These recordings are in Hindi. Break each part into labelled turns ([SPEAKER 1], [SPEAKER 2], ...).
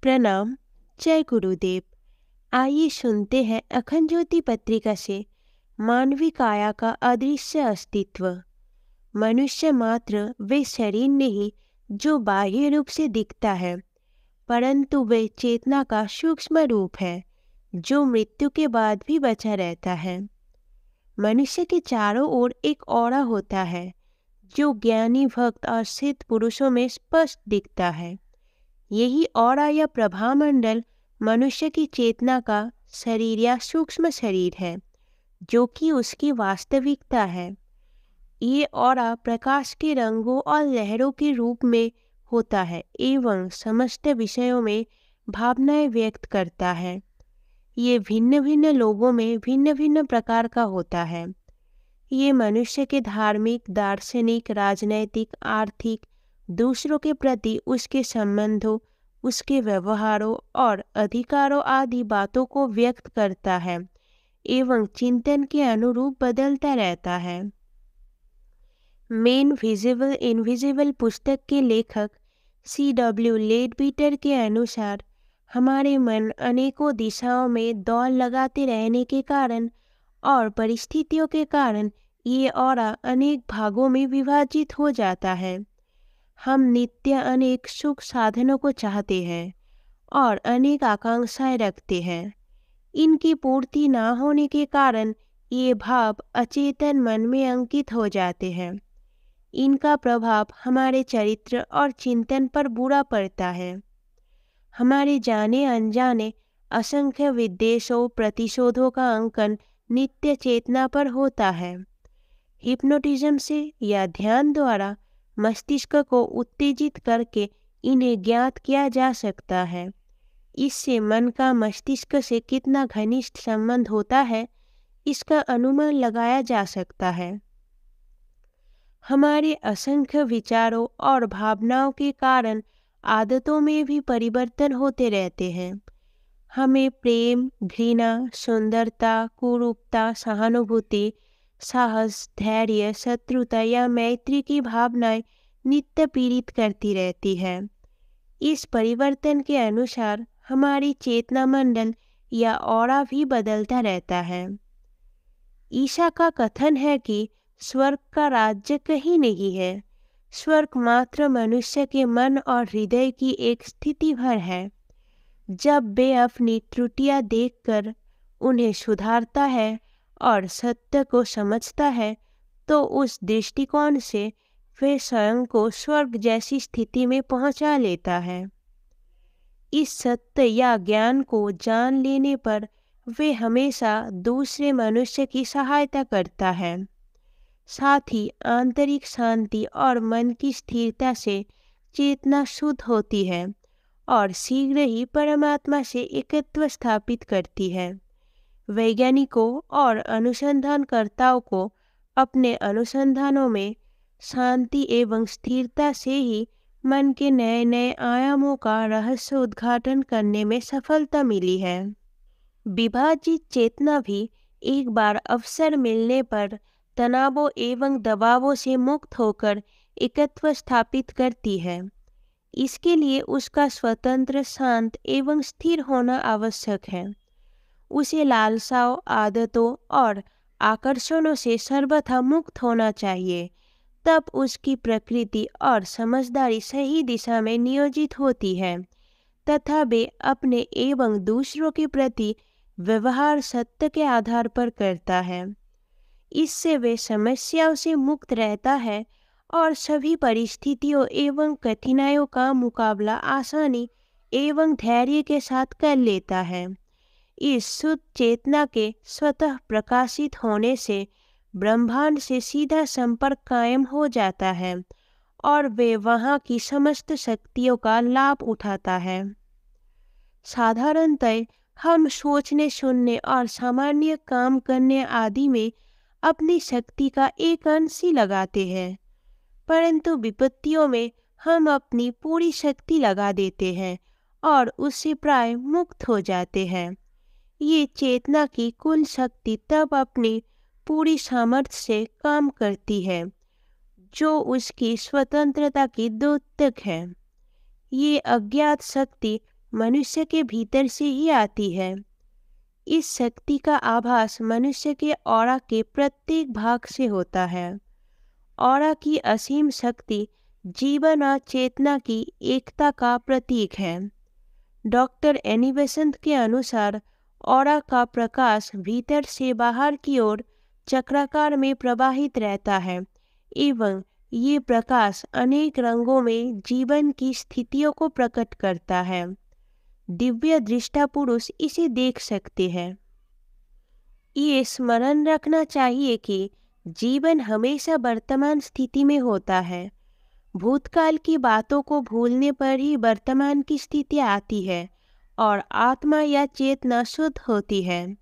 [SPEAKER 1] प्रणाम। जय गुरुदेव। आइए सुनते हैं अखंड ज्योति पत्रिका से मानवी काया का अदृश्य अस्तित्व। मनुष्य मात्र वे शरीर नहीं जो बाह्य रूप से दिखता है, परंतु वे चेतना का सूक्ष्म रूप है जो मृत्यु के बाद भी बचा रहता है। मनुष्य के चारों ओर एक ऑरा होता है जो ज्ञानी भक्त और सिद्ध पुरुषों में स्पष्ट दिखता है। यही ऑरा या प्रभामंडल मनुष्य की चेतना का शरीर या सूक्ष्म शरीर है, जो कि उसकी वास्तविकता है। ये ऑरा प्रकाश के रंगों और लहरों के रूप में होता है एवं समस्त विषयों में भावनाएं व्यक्त करता है। ये भिन्न भिन्न लोगों में भिन्न भिन्न प्रकार का होता है। ये मनुष्य के धार्मिक, दार्शनिक, राजनैतिक, आर्थिक, दूसरों के प्रति उसके संबंधों, उसके व्यवहारों और अधिकारों आदि बातों को व्यक्त करता है एवं चिंतन के अनुरूप बदलता रहता है। मेन विजिबल इनविजिबल पुस्तक के लेखक C.W. लेडबीटर के अनुसार हमारे मन अनेकों दिशाओं में दौड़ लगाते रहने के कारण और परिस्थितियों के कारण ये ऑरा अनेक भागों में विभाजित हो जाता है। हम नित्य अनेक सुख साधनों को चाहते हैं और अनेक आकांक्षाएं रखते हैं। इनकी पूर्ति ना होने के कारण ये भाव अचेतन मन में अंकित हो जाते हैं। इनका प्रभाव हमारे चरित्र और चिंतन पर बुरा पड़ता है। हमारे जाने अनजाने असंख्य विद्वेषों, प्रतिशोधों का अंकन नित्य चेतना पर होता है। हिप्नोटिज्म से या ध्यान द्वारा मस्तिष्क को उत्तेजित करके इन्हें ज्ञात किया जा सकता है। इससे मन का मस्तिष्क से कितना घनिष्ठ संबंध होता है, इसका अनुमान लगाया जा सकता है। हमारे असंख्य विचारों और भावनाओं के कारण आदतों में भी परिवर्तन होते रहते हैं। हमें प्रेम, घृणा, सुंदरता, कुरूपता, सहानुभूति, साहस, धैर्य, शत्रुता या मैत्री की भावनाएं नित्य पीड़ित करती रहती है। इस परिवर्तन के अनुसार हमारी चेतना मंडल या ऑरा भी बदलता रहता है। ईशा का कथन है कि स्वर्ग का राज्य कहीं नहीं है। स्वर्ग मात्र मनुष्य के मन और हृदय की एक स्थिति भर है। जब वे अपनी त्रुटियां देखकर उन्हें सुधारता है और सत्य को समझता है, तो उस दृष्टिकोण से वे स्वयं को स्वर्ग जैसी स्थिति में पहुंचा लेता है। इस सत्य या ज्ञान को जान लेने पर वे हमेशा दूसरे मनुष्य की सहायता करता है। साथ ही आंतरिक शांति और मन की स्थिरता से चेतना शुद्ध होती है और शीघ्र ही परमात्मा से एकत्व स्थापित करती है। वैज्ञानिकों और अनुसंधानकर्ताओं को अपने अनुसंधानों में शांति एवं स्थिरता से ही मन के नए नए आयामों का रहस्य उद्घाटन करने में सफलता मिली है। विभाजित चेतना भी एक बार अवसर मिलने पर तनावों एवं दबावों से मुक्त होकर एकत्व स्थापित करती है। इसके लिए उसका स्वतंत्र, शांत एवं स्थिर होना आवश्यक है। उसे लालसाओं, आदतों और आकर्षणों से सर्वथा मुक्त होना चाहिए। तब उसकी प्रकृति और समझदारी सही दिशा में नियोजित होती है तथा वे अपने एवं दूसरों के प्रति व्यवहार सत्य के आधार पर करता है। इससे वे समस्याओं से मुक्त रहता है और सभी परिस्थितियों एवं कठिनाइयों का मुकाबला आसानी एवं धैर्य के साथ कर लेता है। इस शुद्ध चेतना के स्वतः प्रकाशित होने से ब्रह्मांड से सीधा संपर्क कायम हो जाता है और वे वहाँ की समस्त शक्तियों का लाभ उठाता है। साधारणतः हम सोचने, सुनने और सामान्य काम करने आदि में अपनी शक्ति का एक अंश ही लगाते हैं, परंतु विपत्तियों में हम अपनी पूरी शक्ति लगा देते हैं और उससे प्राय मुक्त हो जाते हैं। ये चेतना की कुल शक्ति तब अपनी पूरी सामर्थ्य से काम करती है जो उसकी स्वतंत्रता की द्योतक है। ये अज्ञात शक्ति मनुष्य के भीतर से ही आती है। इस शक्ति का आभास मनुष्य के ऑरा के प्रत्येक भाग से होता है। ऑरा की असीम शक्ति जीवन और चेतना की एकता का प्रतीक है। डॉक्टर एनी बेसेंट के अनुसार ऑरा का प्रकाश भीतर से बाहर की ओर चक्राकार में प्रवाहित रहता है एवं ये प्रकाश अनेक रंगों में जीवन की स्थितियों को प्रकट करता है। दिव्य दृष्टा पुरुष इसे देख सकते हैं। ये स्मरण रखना चाहिए कि जीवन हमेशा वर्तमान स्थिति में होता है। भूतकाल की बातों को भूलने पर ही वर्तमान की स्थिति आती है और आत्मा या चेतना शुद्ध होती है।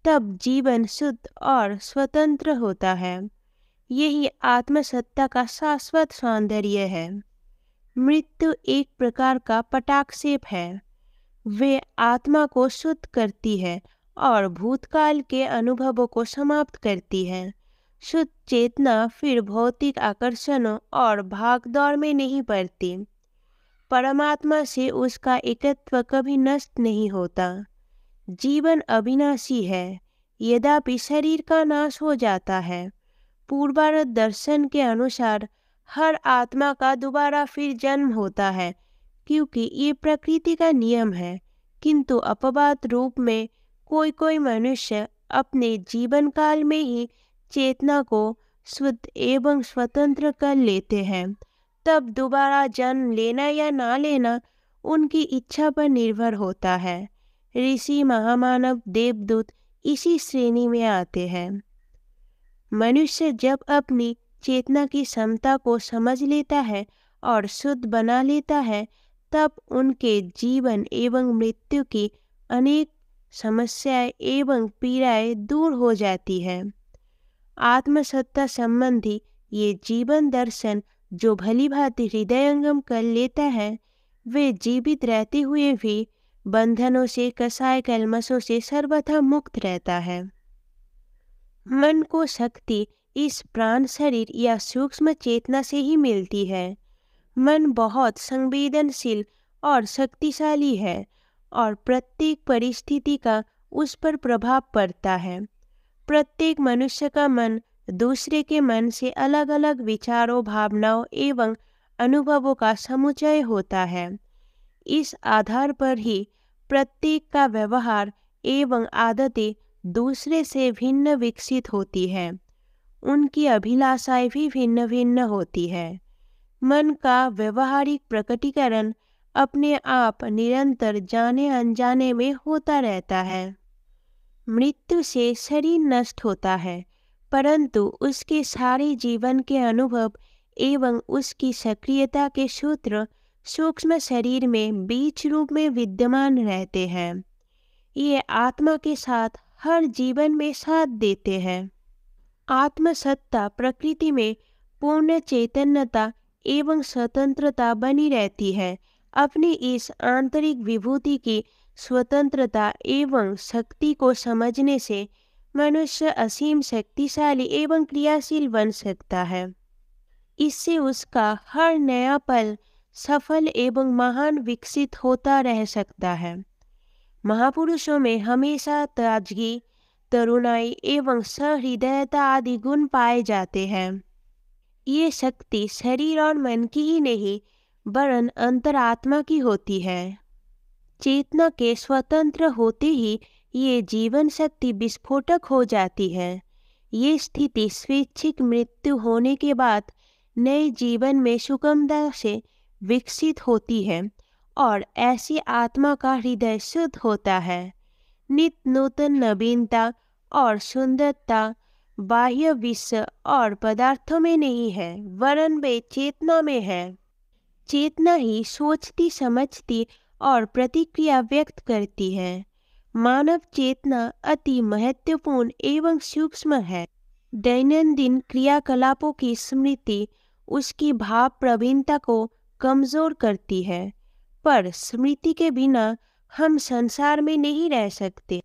[SPEAKER 1] तब जीवन शुद्ध और स्वतंत्र होता है। यही आत्मसत्ता का शाश्वत सौंदर्य है। मृत्यु एक प्रकार का पटाक्षेप है। वे आत्मा को शुद्ध करती है और भूतकाल के अनुभवों को समाप्त करती है। शुद्ध चेतना फिर भौतिक आकर्षणों और भागदौड़ में नहीं पड़ती। परमात्मा से उसका एकत्व कभी नष्ट नहीं होता। जीवन अविनाशी है, यद्यपि शरीर का नाश हो जाता है। पूर्वार्ध दर्शन के अनुसार हर आत्मा का दोबारा फिर जन्म होता है, क्योंकि ये प्रकृति का नियम है। किंतु अपवाद रूप में कोई कोई मनुष्य अपने जीवन काल में ही चेतना को शुद्ध एवं स्वतंत्र कर लेते हैं। तब दोबारा जन्म लेना या ना लेना उनकी इच्छा पर निर्भर होता है। ऋषि, महामानव, देवदूत इसी श्रेणी में आते हैं। मनुष्य जब अपनी चेतना की क्षमता को समझ लेता है और शुद्ध बना लेता है, तब उनके जीवन एवं मृत्यु की अनेक समस्याएं एवं पीड़ाएं दूर हो जाती है। आत्मसत्ता संबंधी ये जीवन दर्शन जो भली भांति हृदयंगम कर लेता है, वे जीवित रहते हुए भी बंधनों से, कसाय कलमशों से सर्वथा मुक्त रहता है। मन को शक्ति इस प्राण शरीर या सूक्ष्म चेतना से ही मिलती है। मन बहुत संवेदनशील और शक्तिशाली है और प्रत्येक परिस्थिति का उस पर प्रभाव पड़ता है। प्रत्येक मनुष्य का मन दूसरे के मन से अलग अलग विचारों, भावनाओं एवं अनुभवों का समुच्चय होता है। इस आधार पर ही प्रत्येक का व्यवहार एवं आदतें दूसरे से भिन्न विकसित होती है। उनकी अभिलाषाएं भी भिन्न भिन्न होती है। मन का व्यवहारिक प्रकटीकरण अपने आप निरंतर जाने अनजाने में होता रहता है। मृत्यु से शरीर नष्ट होता है, परंतु उसके सारे जीवन के अनुभव एवं उसकी सक्रियता के सूत्र सूक्ष्म शरीर में बीज रूप में विद्यमान रहते हैं। ये आत्मा के साथ हर जीवन में साथ देते हैं। आत्मसत्ता प्रकृति में पूर्ण चैतन्यता एवं स्वतंत्रता बनी रहती है। अपनी इस आंतरिक विभूति की स्वतंत्रता एवं शक्ति को समझने से मनुष्य असीम शक्तिशाली एवं क्रियाशील बन सकता है। इससे उसका हर नया पल सफल एवं महान विकसित होता रह सकता है। महापुरुषों में हमेशा ताजगी, तरुणाई एवं सहृदयता आदि गुण पाए जाते हैं। ये शक्ति शरीर और मन की ही नहीं, वरन अंतरात्मा की होती है। चेतना के स्वतंत्र होते ही ये जीवन शक्ति विस्फोटक हो जाती है। ये स्थिति स्वैच्छिक मृत्यु होने के बाद नए जीवन में सुगमता से विकसित होती है और ऐसी आत्मा का हृदय शुद्ध होता है। नित्य नूतन नवीनता और सुंदरता बाह्य विश्व और पदार्थों में नहीं है, वरन वे चेतना में है। चेतना ही सोचती, समझती और प्रतिक्रिया व्यक्त करती है। मानव चेतना अति महत्वपूर्ण एवं सूक्ष्म है। दैनंदिन क्रियाकलापों की स्मृति उसकी भाव प्रवीणता को कमजोर करती है, पर स्मृति के बिना हम संसार में नहीं रह सकते।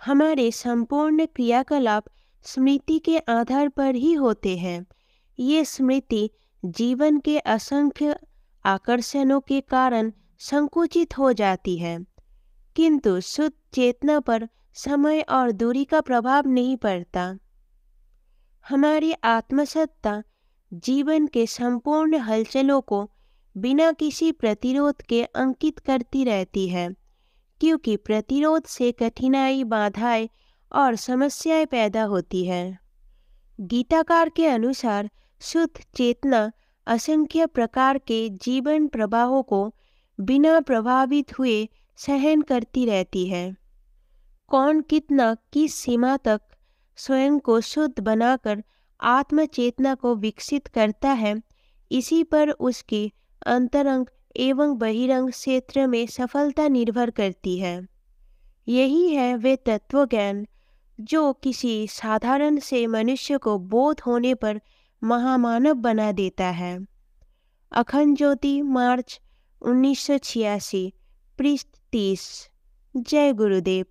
[SPEAKER 1] हमारे संपूर्ण क्रियाकलाप स्मृति के आधार पर ही होते हैं। ये स्मृति जीवन के असंख्य आकर्षणों के कारण संकुचित हो जाती है, किंतु शुद्ध चेतना पर समय और दूरी का प्रभाव नहीं पड़ता। हमारी आत्मसत्ता जीवन के संपूर्ण हलचलों को बिना किसी प्रतिरोध के अंकित करती रहती है, क्योंकि प्रतिरोध से कठिनाई, बाधाएं और समस्याएं पैदा होती है। गीताकार के अनुसार शुद्ध चेतना असंख्य प्रकार के जीवन प्रवाहों को बिना प्रभावित हुए सहन करती रहती है। कौन कितना किस सीमा तक स्वयं को शुद्ध बनाकर आत्मचेतना को विकसित करता है, इसी पर उसकी अंतरंग एवं बहिरंग क्षेत्र में सफलता निर्भर करती है। यही है वे तत्वज्ञान जो किसी साधारण से मनुष्य को बोध होने पर महामानव बना देता है। अखंड ज्योति, मार्च 1986, पृष्ठ 30। जय गुरुदेव।